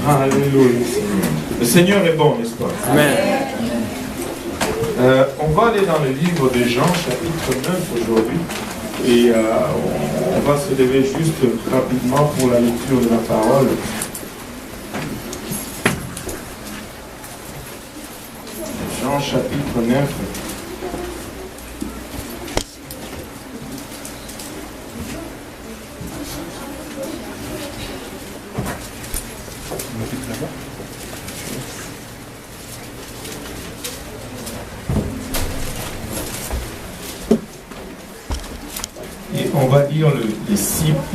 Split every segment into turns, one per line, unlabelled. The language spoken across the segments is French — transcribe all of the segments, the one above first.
Alléluia. Le Seigneur est bon, n'est-ce pas?
Amen.
On va aller dans le livre de Jean, chapitre 9 aujourd'hui. Et on va se lever juste rapidement pour la lecture de la parole. Jean, chapitre 9. On va lire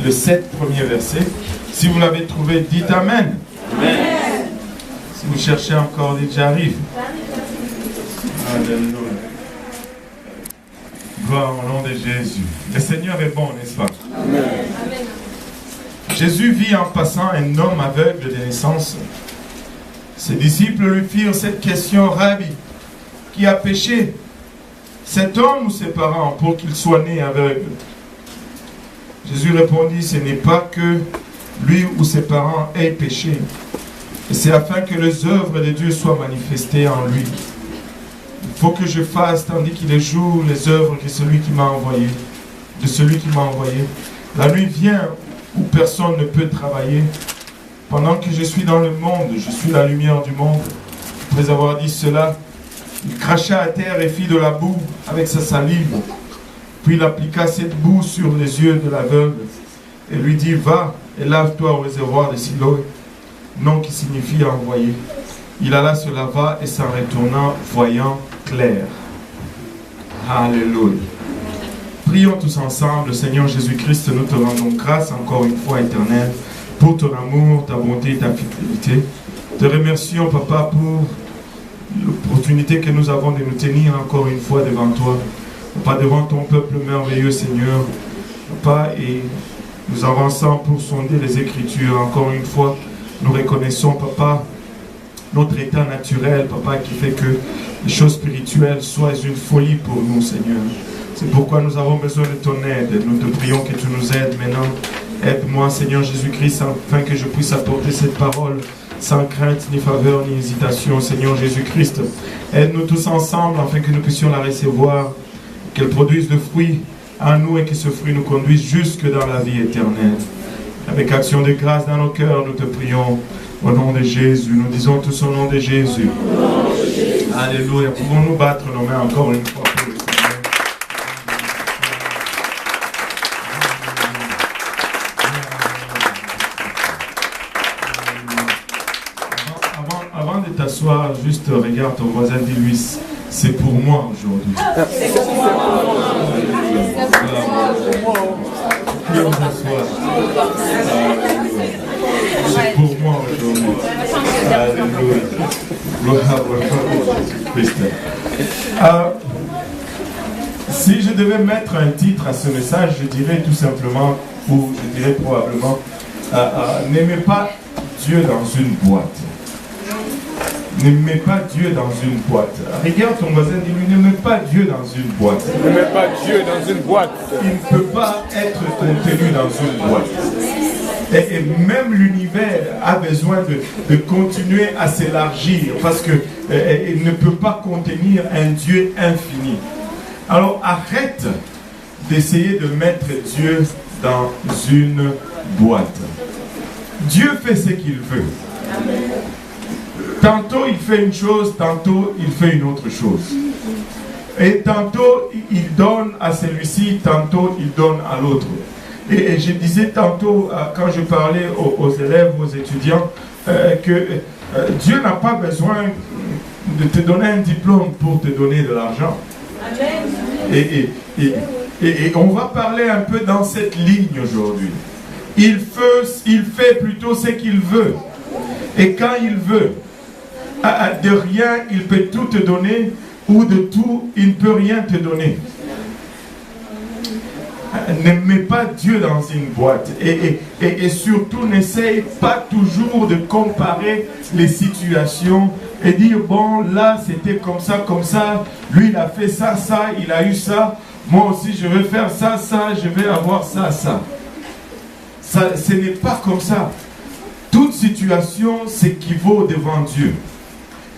le 7 premiers versets. Si vous l'avez trouvé, dites Amen.
Amen.
Si vous cherchez encore, dites j'arrive. Alléluia. Gloire au nom de Jésus. Le Seigneur est bon, n'est-ce pas?
Amen.
Jésus vit en passant un homme aveugle de naissance. Ses disciples lui firent cette question: Rabbi, qui a péché, cet homme ou ses parents, pour qu'il soit né aveugle? Jésus répondit: ce n'est pas que lui ou ses parents aient péché, et c'est afin que les œuvres de Dieu soient manifestées en lui. Il faut que je fasse, tandis qu'il est jour, les œuvres de celui qui m'a envoyé. La nuit vient où personne ne peut travailler. Pendant que je suis dans le monde, je suis la lumière du monde. Après avoir dit cela, il cracha à terre et fit de la boue avec sa salive. Puis il appliqua cette boue sur les yeux de l'aveugle et lui dit: va et lave-toi au réservoir de Siloé, nom qui signifie envoyé. Il alla se lava et s'en retourna voyant clair. Alléluia. Prions tous ensemble. Seigneur Jésus-Christ, nous te rendons grâce encore une fois, éternel, pour ton amour, ta bonté et ta fidélité. Te remercions, Papa, pour l'opportunité que nous avons de nous tenir encore une fois devant toi. Papa, devant ton peuple merveilleux, Seigneur. Papa, et nous avançons pour sonder les Écritures. Encore une fois, nous reconnaissons, Papa, notre état naturel, Papa, qui fait que les choses spirituelles soient une folie pour nous, Seigneur. C'est pourquoi nous avons besoin de ton aide. Nous te prions que tu nous aides maintenant. Aide-moi, Seigneur Jésus-Christ, afin que je puisse apporter cette parole sans crainte, ni faveur, ni hésitation, Seigneur Jésus-Christ. Aide-nous tous ensemble, afin que nous puissions la recevoir, qu'elle produise de fruits en nous et que ce fruit nous conduise jusque dans la vie éternelle. Avec action de grâce dans nos cœurs, nous te prions au nom de Jésus. Nous disons tous au nom de Jésus. Alléluia. Pouvons-nous battre nos mains encore une fois pour le Seigneur? Avant de t'asseoir, juste regarde ton voisin, dis-lui: c'est pour moi aujourd'hui. C'est pour moi. C'est pour moi aujourd'hui. Alléluia. Gloire au Christ. Si je devais mettre un titre à ce message, je dirais tout simplement, ou je dirais probablement, n'aimez pas Dieu dans une boîte. Ne mets pas Dieu dans une boîte. Regarde ton voisin, dis-lui: ne mets pas Dieu dans une boîte.
Ne mets pas Dieu dans une boîte.
Il ne peut pas être contenu dans une boîte. Et même l'univers a besoin de continuer à s'élargir parce qu'il ne peut pas contenir un Dieu infini. Alors arrête d'essayer de mettre Dieu dans une boîte. Dieu fait ce qu'il veut. Tantôt il fait une chose, tantôt il fait une autre chose. Et tantôt il donne à celui-ci, tantôt il donne à l'autre. Et je disais tantôt, quand je parlais aux élèves, aux étudiants, que Dieu n'a pas besoin de te donner un diplôme pour te donner de l'argent. Et on va parler un peu dans cette ligne aujourd'hui. Il fait plutôt ce qu'il veut. Et quand il veut, de rien, il peut tout te donner, ou de tout, il ne peut rien te donner. ne mets pas Dieu dans une boîte. Et surtout, n'essaye pas toujours de comparer les situations et dire, bon, là, c'était comme ça, lui, il a fait ça, il a eu ça, moi aussi, je vais faire ça, je vais avoir ça. Ce n'est pas comme ça. Toute situation s'équivaut devant Dieu.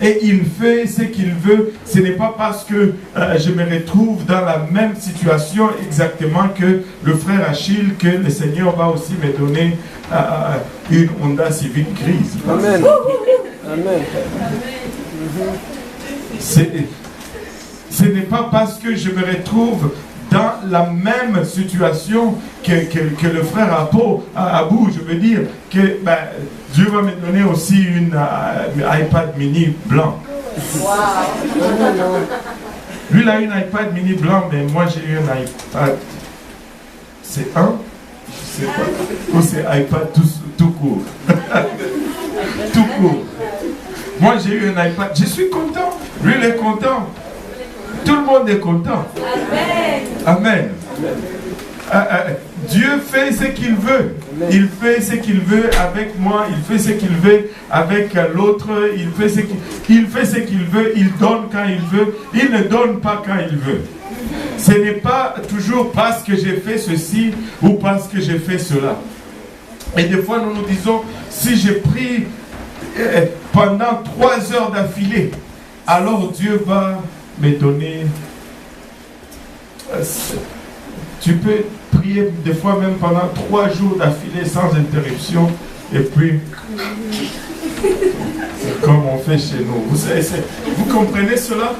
Et il fait ce qu'il veut. Ce n'est pas parce que je me retrouve dans la même situation exactement que le frère Achille que le Seigneur va aussi me donner une Honda Civic grise.
Amen. Amen.
Ce n'est pas parce que je me retrouve dans la même situation que le frère Abou, je veux dire, que Dieu va me donner aussi une iPad mini blanc. Wow. Lui, il a une iPad mini blanc, mais moi j'ai eu un iPad. C'est je sais pas. Ou c'est iPad tout court. Tout court. Moi j'ai eu un iPad. Je suis content. Lui, il est content. Tout le monde est content. Amen. Amen. Dieu fait ce qu'il veut. Il fait ce qu'il veut avec moi. Il fait ce qu'il veut avec l'autre. Il fait ce qu'il veut. Il donne quand il veut. Il ne donne pas quand il veut. Ce n'est pas toujours parce que j'ai fait ceci ou parce que j'ai fait cela. Et des fois nous nous disons, si j'ai pris pendant 3 heures d'affilée, alors Dieu va me donner. Tu peux prier des fois même pendant 3 jours d'affilée sans interruption et puis c'est comme on fait chez nous. Vous comprenez cela?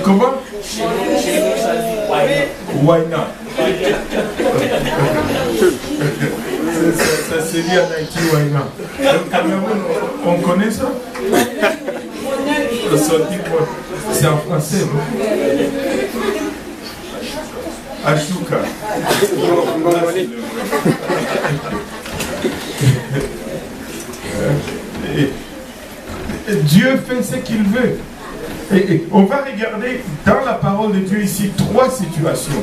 Comment? Why not? Ça se dit en Haïti, why not? Au Cameroun, on connaît ça? C'est en français, non? Ashuka. Dieu fait ce qu'il veut. Et on va regarder dans la parole de Dieu ici 3 situations.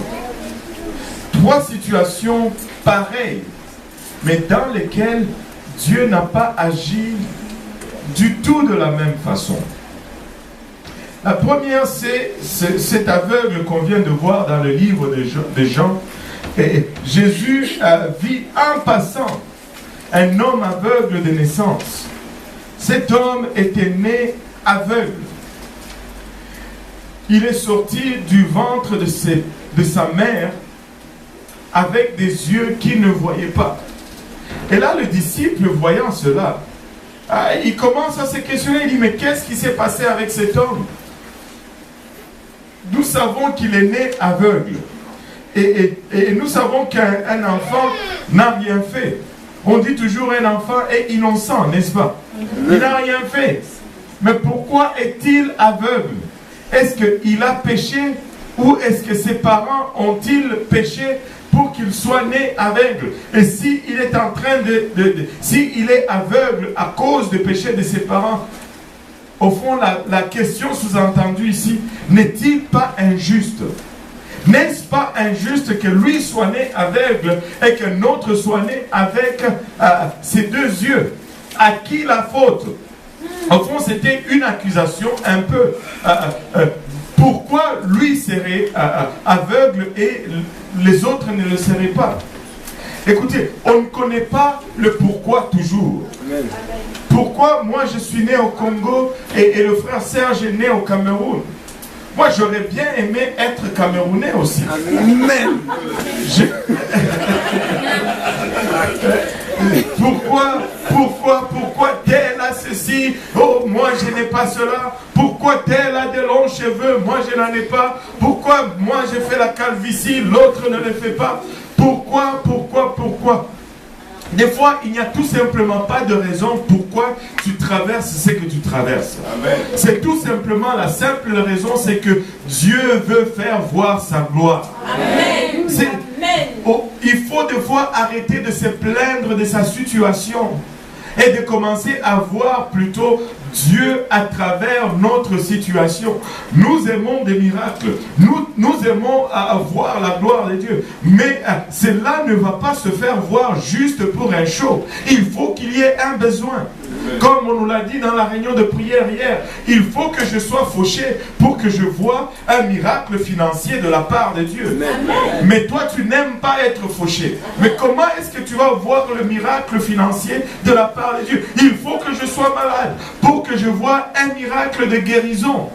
3 situations pareilles, mais dans lesquelles Dieu n'a pas agi du tout de la même façon. La première, c'est cet aveugle qu'on vient de voir dans le livre de Jean. Et Jésus vit en passant un homme aveugle de naissance. Cet homme était né aveugle. Il est sorti du ventre de sa mère avec des yeux qui ne voyaient pas. Et là, le disciple, voyant cela, il commence à se questionner. Il dit, mais qu'est-ce qui s'est passé avec cet homme? Nous savons qu'il est né aveugle. Et nous savons qu'un enfant n'a rien fait. On dit toujours un enfant est innocent, n'est-ce pas? Il n'a rien fait. Mais pourquoi est-il aveugle? Est-ce qu'il a péché ou est-ce que ses parents ont-ils péché pour qu'il soit né aveugle? Et s'il est en train s'il est aveugle à cause du péché de ses parents, au fond, la question sous-entendue ici, n'est-il pas injuste? N'est-ce pas injuste que lui soit né aveugle et que l'autre soit né avec ses 2 yeux? À qui la faute? Au fond, c'était une accusation un peu. Pourquoi lui serait aveugle et les autres ne le seraient pas? Écoutez, on ne connaît pas le pourquoi toujours. Amen. Pourquoi moi je suis né au Congo et le frère Serge est né au Cameroun? Moi j'aurais bien aimé être camerounais aussi. Amen. Pourquoi tel a ceci? Oh, moi je n'ai pas cela. Pourquoi tel a de longs cheveux? Moi je n'en ai pas. Pourquoi moi j'ai fait la calvitie, l'autre ne le fait pas? Pourquoi? Des fois, il n'y a tout simplement pas de raison pourquoi tu traverses ce que tu traverses. C'est tout simplement la simple raison, c'est que Dieu veut faire voir sa gloire. Amen. Il faut des fois arrêter de se plaindre de sa situation et de commencer à voir plutôt Dieu à travers notre situation. Nous aimons des miracles. Nous aimons voir la gloire de Dieu. Mais cela ne va pas se faire voir juste pour un show. Il faut qu'il y ait un besoin. Comme on nous l'a dit dans la réunion de prière hier, il faut que je sois fauché pour que je voie un miracle financier de la part de Dieu. Mais toi, tu n'aimes pas être fauché. Mais comment est-ce que tu vas voir le miracle financier de la part de Dieu? Il faut que je sois malade pour que je voie un miracle de guérison.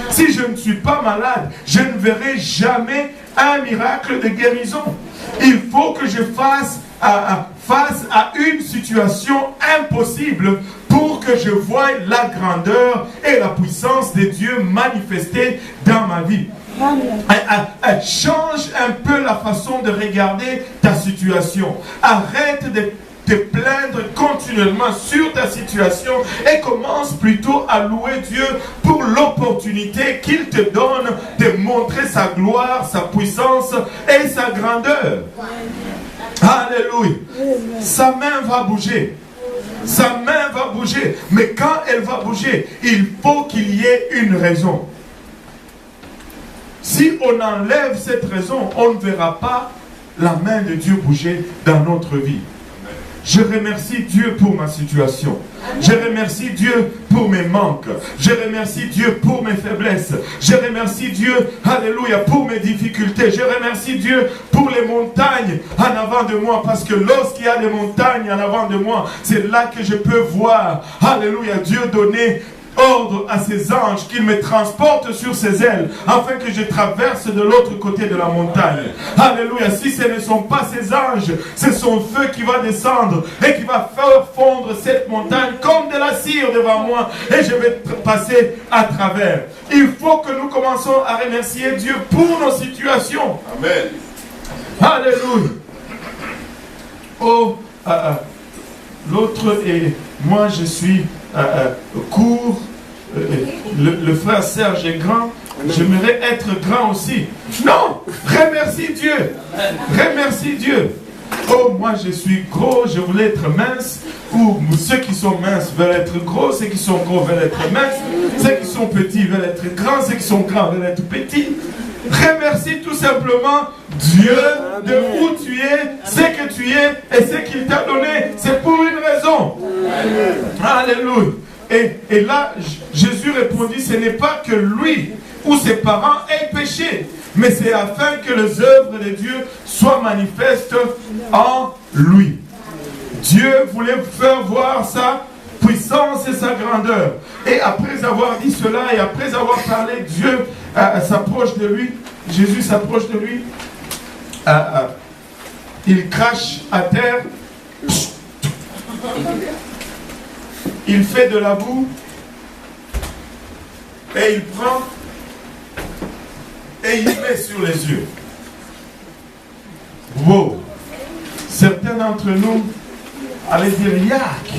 Si je ne suis pas malade, je ne verrai jamais un miracle de guérison. Il faut que je fasse face à une situation impossible pour que je voie la grandeur et la puissance de Dieu manifestée dans ma vie. Change un peu la façon de regarder ta situation. Arrête de te plaindre continuellement sur ta situation et commence plutôt à louer Dieu pour l'opportunité qu'il te donne de montrer sa gloire, sa puissance et sa grandeur. Alléluia. Sa main va bouger. Sa main va bouger. Mais quand elle va bouger, il faut qu'il y ait une raison. Si on enlève cette raison, on ne verra pas la main de Dieu bouger dans notre vie. Je remercie Dieu pour ma situation. Je remercie Dieu pour mes manques. Je remercie Dieu pour mes faiblesses. Je remercie Dieu, alléluia, pour mes difficultés. Je remercie Dieu pour les montagnes en avant de moi. Parce que lorsqu'il y a des montagnes en avant de moi, c'est là que je peux voir, alléluia, Dieu donner ordre à ses anges qu'ils me transportent sur ses ailes afin que je traverse de l'autre côté de la montagne. Alléluia. Si ce ne sont pas ces anges, c'est son feu qui va descendre et qui va faire fondre cette montagne comme de la cire devant moi et je vais passer à travers. Il faut que nous commençons à remercier Dieu pour nos situations. Amen. Alléluia. Oh, l'autre est, moi je suis court, le frère Serge est grand, j'aimerais être grand aussi. Non, remercie Dieu, remercie Dieu. Oh, moi je suis gros, je voulais être mince, ou ceux qui sont minces veulent être gros, ceux qui sont gros veulent être minces, ceux qui sont petits veulent être grands, ceux qui sont grands veulent être petits. Remercie tout simplement Dieu de où tu es, ce que tu es et ce qu'il t'a donné. C'est pour une raison. Alléluia. Et là, Jésus répondit, ce n'est pas que lui ou ses parents aient péché, mais c'est afin que les œuvres de Dieu soient manifestes en lui. Dieu voulait faire voir sa puissance et sa grandeur. Et après avoir dit cela et après avoir parlé, Dieu s'approche de lui, Jésus s'approche de lui, il crache à terre, il fait de la boue et il prend et il met sur les yeux. Wow! Certains d'entre nous allaient dire yak,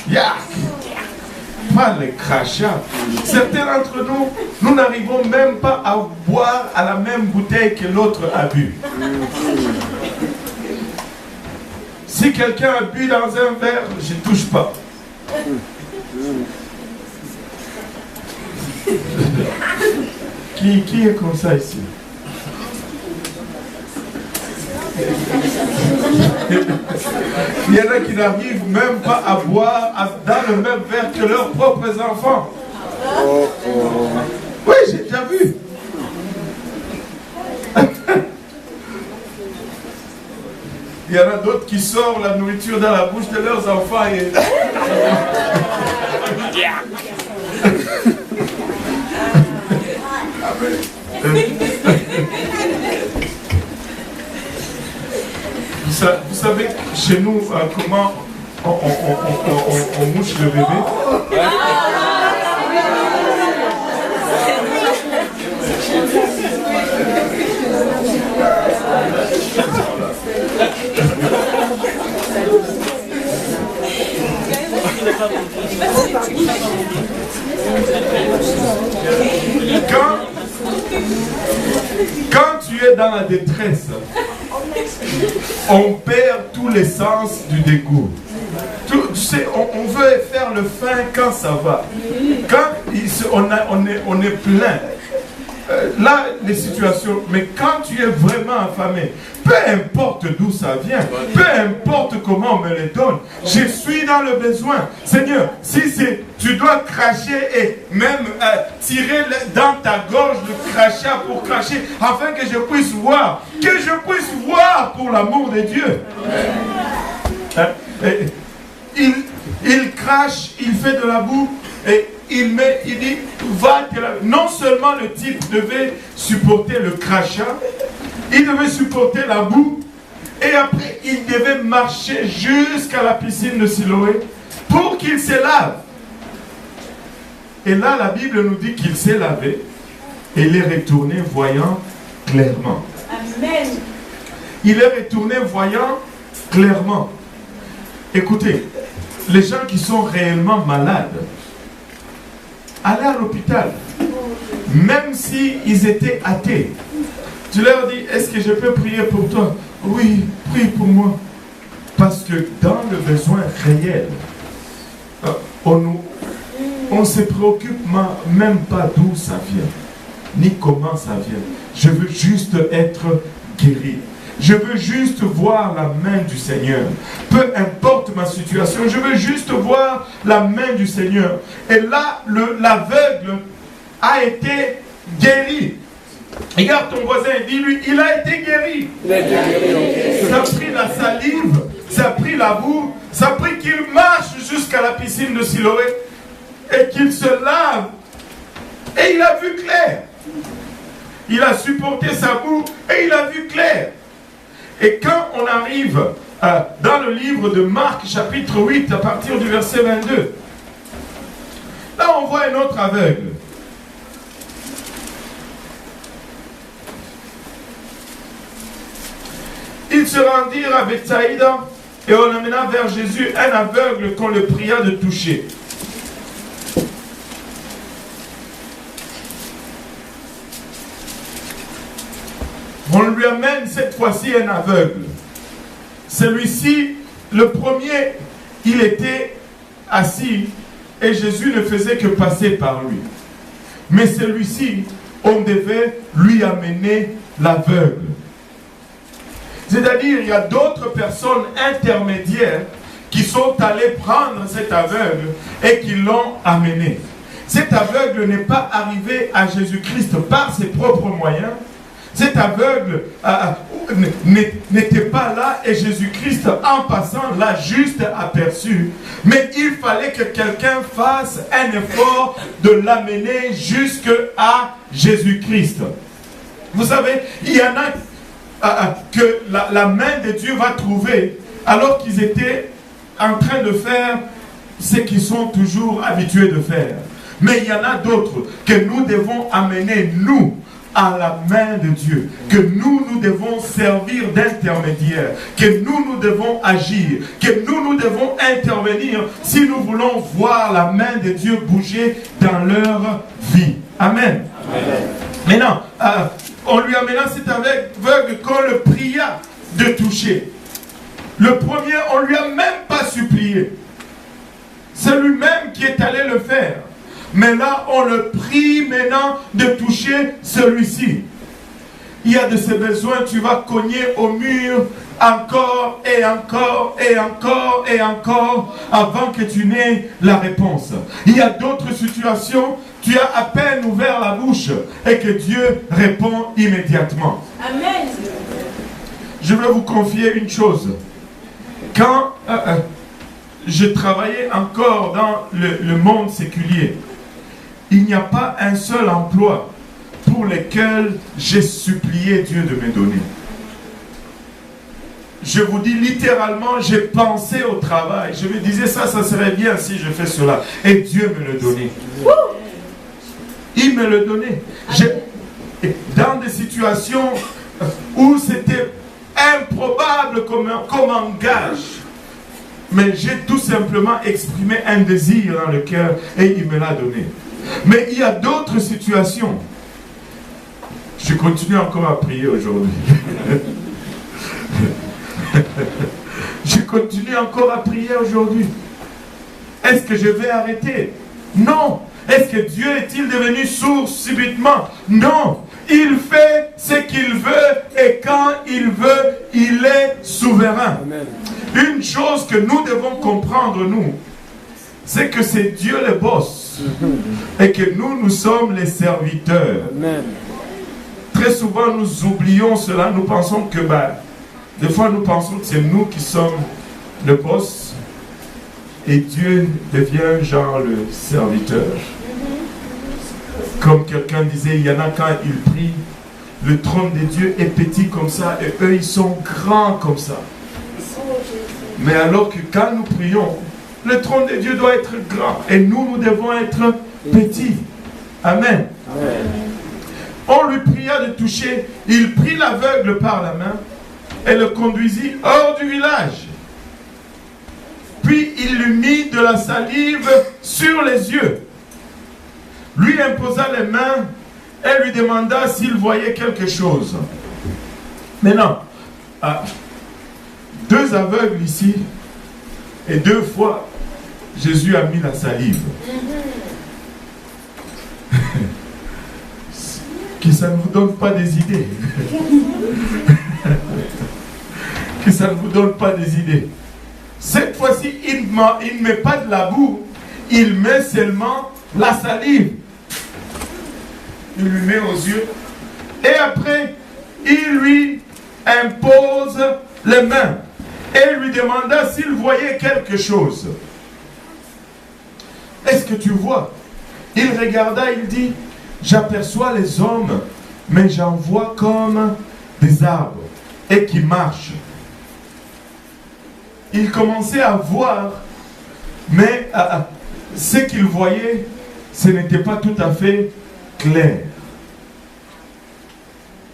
yak, pas les crachats. Certains d'entre nous, nous n'arrivons même pas à boire à la même bouteille que l'autre a bu. Si quelqu'un a bu dans un verre, je ne touche pas. Qui est comme ça ici? Il y en a qui n'arrivent même pas à boire dans le même verre que leurs propres enfants. Oui, j'ai déjà vu. Il y en a d'autres qui sortent la nourriture dans la bouche de leurs enfants et... Vous savez chez nous comment on mouche le bébé? Quand tu es dans la détresse, on perd tous les sens du dégoût. Tu sais, on veut faire le fin quand ça va. Quand on est plein. Là, les situations, mais quand tu es vraiment affamé, peu importe d'où ça vient, peu importe comment on me les donne, je suis dans le besoin. Seigneur, si tu dois cracher et même tirer dans ta gorge le crachat pour cracher, afin que je puisse voir pour l'amour de Dieu. Il crache, il fait de la boue et il dit, va te laver. Non seulement le type devait supporter le crachat, il devait supporter la boue, et après il devait marcher jusqu'à la piscine de Siloé pour qu'il se lave. Et là, la Bible nous dit qu'il s'est lavé et il est retourné voyant clairement. Amen. Il est retourné voyant clairement. Écoutez, les gens qui sont réellement malades, allez à l'hôpital, même s'ils étaient athées. Tu leur dis, est-ce que je peux prier pour toi? Oui, prie pour moi. Parce que dans le besoin réel, on ne se préoccupe même pas d'où ça vient, ni comment ça vient. Je veux juste être guéri. Je veux juste voir la main du Seigneur. Peu importe ma situation, je veux juste voir la main du Seigneur. Et là, l'aveugle a été guéri. Regarde ton voisin et dis-lui, il a été guéri. Ça a pris la salive, ça a pris la boue, ça a pris qu'il marche jusqu'à la piscine de Siloé et qu'il se lave. Et il a vu clair. Il a supporté sa boue et il a vu clair. Et quand on arrive dans le livre de Marc, chapitre 8, à partir du verset 22, là on voit un autre aveugle. Ils se rendirent à Bethsaïda et on amena vers Jésus un aveugle qu'on le pria de toucher. On lui amène cette fois-ci un aveugle. Celui-ci, le premier, il était assis et Jésus ne faisait que passer par lui. Mais celui-ci, on devait lui amener l'aveugle. C'est-à-dire, il y a d'autres personnes intermédiaires qui sont allées prendre cet aveugle et qui l'ont amené. Cet aveugle n'est pas arrivé à Jésus-Christ par ses propres moyens. Cet aveugle n'était pas là et Jésus-Christ, en passant, l'a juste aperçu. Mais il fallait que quelqu'un fasse un effort de l'amener jusqu'à Jésus-Christ. Vous savez, il y en a que la main de Dieu va trouver alors qu'ils étaient en train de faire ce qu'ils sont toujours habitués de faire. Mais il y en a d'autres que nous devons amener, nous, à la main de Dieu, que nous devons servir d'intermédiaire, que nous devons agir, que nous devons intervenir si nous voulons voir la main de Dieu bouger dans leur vie. Amen. Amen. Maintenant, on lui amena cet aveugle qu'on le pria de toucher. Le premier, on ne lui a même pas supplié. C'est lui-même qui est allé le faire. Mais là, on le prie maintenant de toucher celui-ci. Il y a de ces besoins, tu vas cogner au mur encore et encore et encore et encore avant que tu n'aies la réponse. Il y a d'autres situations, tu as à peine ouvert la bouche et que Dieu répond immédiatement. Amen. Je veux vous confier une chose. Quand je travaillais encore dans le monde séculier, il n'y a pas un seul emploi pour lequel j'ai supplié Dieu de me donner. Je vous dis littéralement, j'ai pensé au travail. Je me disais, ça serait bien si je fais cela. Et Dieu me le donnait. Il me le donnait. Dans des situations où c'était improbable comme engage. Mais j'ai tout simplement exprimé un désir dans le cœur et il me l'a donné. Mais il y a d'autres situations. Je continue encore à prier aujourd'hui. Je continue encore à prier aujourd'hui. Est-ce que je vais arrêter? Non. Est-ce que Dieu est-il devenu sourd subitement? Non. Il fait ce qu'il veut et quand il veut, il est souverain.
Amen.
Une chose que nous devons comprendre, nous, c'est que c'est Dieu le boss et que nous sommes les serviteurs.
Amen.
Très souvent, nous oublions cela. Nous pensons que, des fois, nous pensons que c'est nous qui sommes le boss et Dieu devient genre le serviteur. Comme quelqu'un disait, il y en a quand ils prient, le trône de Dieu est petit comme ça et eux, ils sont grands comme ça. Mais alors que quand nous prions, le trône de Dieu doit être grand et nous devons être petits. Amen.
Amen.
On lui pria de toucher, il prit l'aveugle par la main et le conduisit hors du village. Puis il lui mit de la salive sur les yeux, lui imposa les mains et lui demanda s'il voyait quelque chose. Maintenant, deux aveugles ici, et 2 fois, Jésus a mis la salive. Que ça ne vous donne pas des idées. Que ça ne vous donne pas des idées. Cette fois-ci, il ne met pas de la boue, il met seulement la salive. Il lui met aux yeux. Et après, il lui impose les mains. Et lui demanda s'il voyait quelque chose. Est-ce que tu vois? Il regarda, il dit, j'aperçois les hommes, mais j'en vois comme des arbres et qui marchent. Il commençait à voir, mais ce qu'il voyait, ce n'était pas tout à fait clair.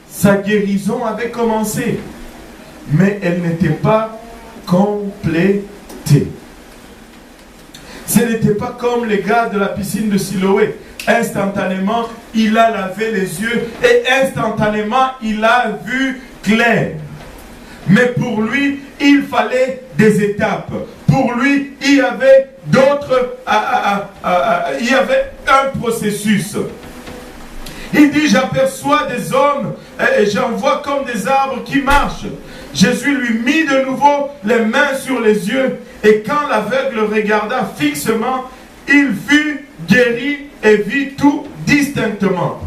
Sa guérison avait commencé, mais elle n'était pas complétée. Ce n'était pas comme les gars de la piscine de Siloé. Instantanément, il a lavé les yeux et instantanément, il a vu clair. Mais pour lui, il fallait des étapes. Pour lui, il y avait d'autres, il y avait un processus. Il dit, j'aperçois des hommes et j'en vois comme des arbres qui marchent. Jésus lui mit de nouveau les mains sur les yeux et quand l'aveugle regarda fixement, il fut guéri et vit tout distinctement.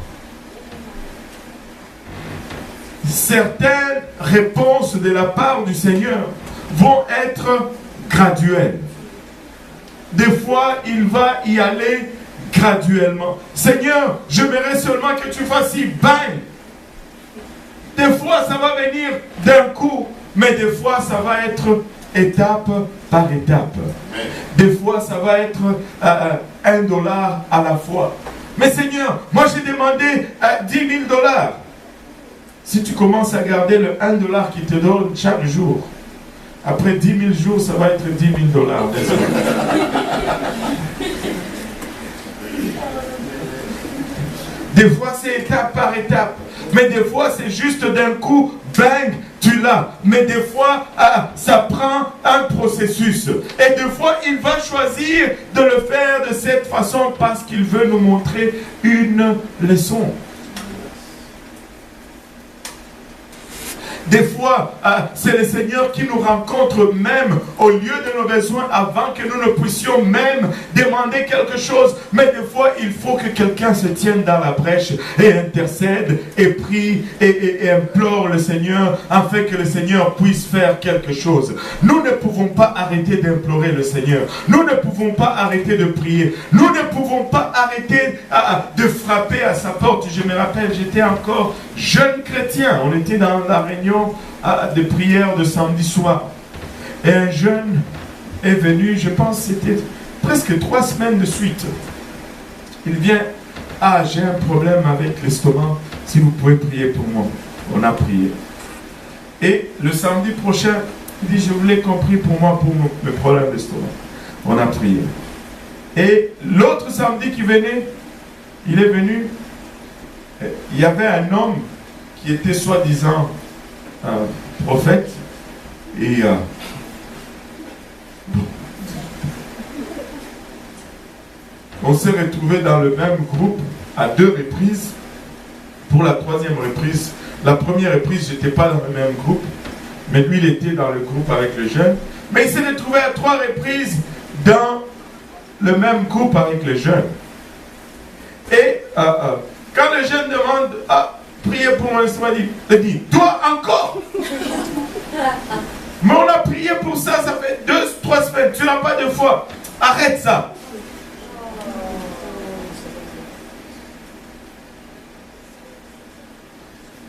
Certaines réponses de la part du Seigneur vont être graduelles. Des fois, il va y aller graduellement. Seigneur, j'aimerais seulement que tu fasses si bang. Des fois, ça va venir d'un coup, mais des fois, ça va être étape par étape. Des fois, ça va être $1 à la fois. Mais Seigneur, moi j'ai demandé $10 000. Si tu commences à garder le $1 qu'il te donne chaque jour, après 10 000 jours, ça va être $10 000. Des fois, c'est étape par étape. Mais des fois, c'est juste d'un coup, bang, tu l'as. Mais des fois, ça prend un processus. Et des fois, il va choisir de le faire de cette façon parce qu'il veut nous montrer une leçon. Des fois, c'est le Seigneur qui nous rencontre même au lieu de nos besoins avant que nous ne puissions même demander quelque chose. Mais des fois, il faut que quelqu'un se tienne dans la brèche et intercède et prie et implore le Seigneur afin que le Seigneur puisse faire quelque chose. Nous ne pouvons pas arrêter d'implorer le Seigneur. Nous ne pouvons pas arrêter de prier. Nous ne pouvons pas arrêter de frapper à sa porte. Je me rappelle, j'étais encore jeune chrétien. On était dans la réunion de prière de samedi soir. Et un jeune est venu, je pense que c'était presque 3 semaines de suite. Il vient, j'ai un problème avec l'estomac, si vous pouvez prier pour moi. On a prié. Et le samedi prochain, il dit, je voulais qu'on prie pour moi pour mes problèmes d'estomac. On a prié. Et l'autre samedi qui venait, il est venu, il y avait un homme qui était soi-disant un prophète Et on s'est retrouvés dans le même groupe à 2 reprises. Pour la 3e reprise, la première reprise, je n'étais pas dans le même groupe, mais lui, il était dans le groupe avec le jeune. Mais il s'est retrouvé à 3 reprises dans le même groupe avec le jeune. Et quand le jeune demande à prier pour moi, il dit, toi encore? Mais on a prié pour ça, ça fait 2-3 semaines, tu n'as pas de foi. Arrête ça.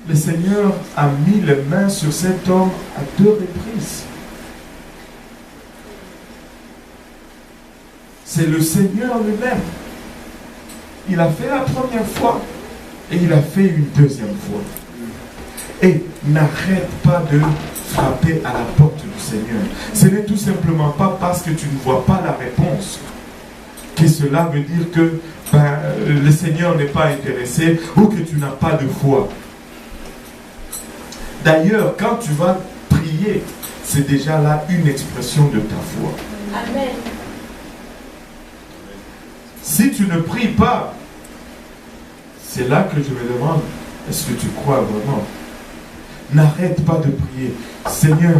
Le Seigneur a mis les mains sur cet homme à 2 reprises. C'est le Seigneur lui-même. Il a fait la première fois et il a fait une deuxième fois. Et n'arrête pas de frapper à la porte du Seigneur. Ce n'est tout simplement pas parce que tu ne vois pas la réponse que cela veut dire que le Seigneur n'est pas intéressé ou que tu n'as pas de foi. D'ailleurs, quand tu vas prier, c'est déjà là une expression de ta foi.
Amen.
Si tu ne pries pas, c'est là que je me demande, est-ce que tu crois vraiment? N'arrête pas de prier. Seigneur,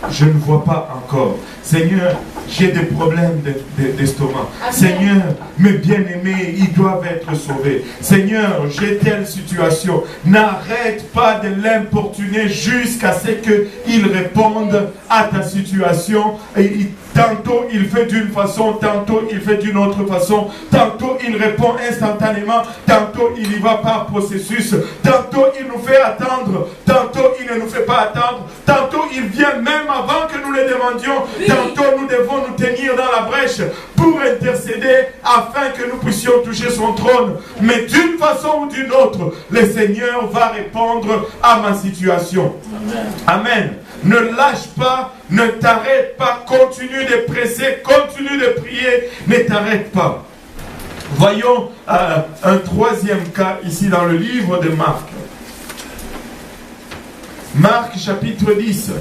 je ne vois pas encore. Seigneur, j'ai des problèmes d'estomac. Seigneur, mes bien-aimés, ils doivent être sauvés. Seigneur, j'ai telle situation. N'arrête pas de l'importuner jusqu'à ce qu'il réponde à ta situation. Et tantôt il fait d'une façon, tantôt il fait d'une autre façon. Tantôt il répond instantanément, tantôt il y va par processus. Tantôt il nous fait attendre, tantôt il ne nous fait pas attendre. Tantôt il vient même avant que nous le demandions. Tantôt nous devons nous tenir dans la brèche pour intercéder afin que nous puissions toucher son trône. Mais d'une façon ou d'une autre, le Seigneur va répondre à ma situation. Amen. Ne lâche pas, ne t'arrête pas, continue de presser, continue de prier, ne t'arrête pas. Voyons un 3e cas ici dans le livre de Marc. Marc chapitre 10.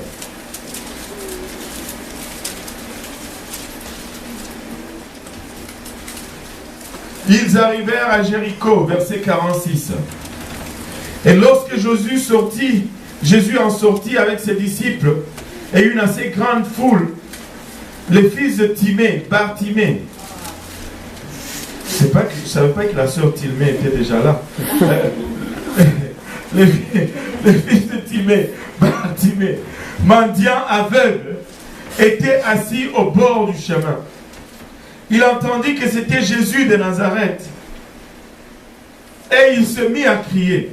Ils arrivèrent à Jéricho, verset 46. Et lorsque Jésus en sortit avec ses disciples et une assez grande foule, les fils de Timée, Bartimée, je ne savais pas que la sœur Timée était déjà là. Les fils de Timée, Bartimée, mendiant aveugle, étaient assis au bord du chemin. Il entendit que c'était Jésus de Nazareth. Et il se mit à crier,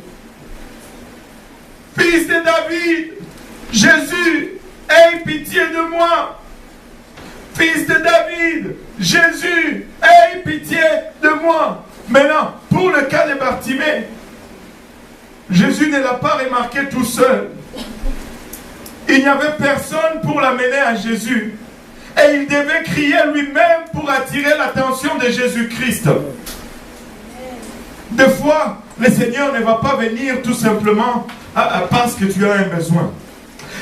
« Fils de David, Jésus, aie pitié de moi. Fils de David, Jésus, aie pitié de moi. » Maintenant, pour le cas de Bartimée, Jésus ne l'a pas remarqué tout seul. Il n'y avait personne pour l'amener à Jésus. Et il devait crier lui-même pour attirer l'attention de Jésus-Christ. Des fois, le Seigneur ne va pas venir tout simplement parce que tu as un besoin.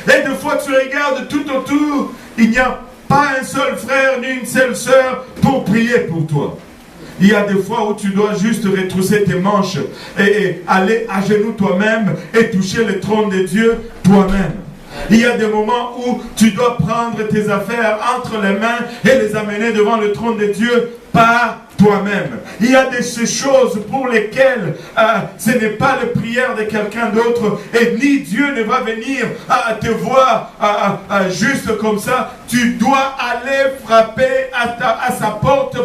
Et des fois, tu regardes tout autour, il n'y a pas un seul frère ni une seule sœur pour prier pour toi. Il y a des fois où tu dois juste retrousser tes manches et aller à genoux toi-même et toucher le trône de Dieu toi-même. Il y a des moments où tu dois prendre tes affaires entre les mains et les amener devant le trône de Dieu par toi-même. Il y a ces choses pour lesquelles ce n'est pas la prière de quelqu'un d'autre et ni Dieu ne va venir te voir juste comme ça. Tu dois aller frapper à sa porte.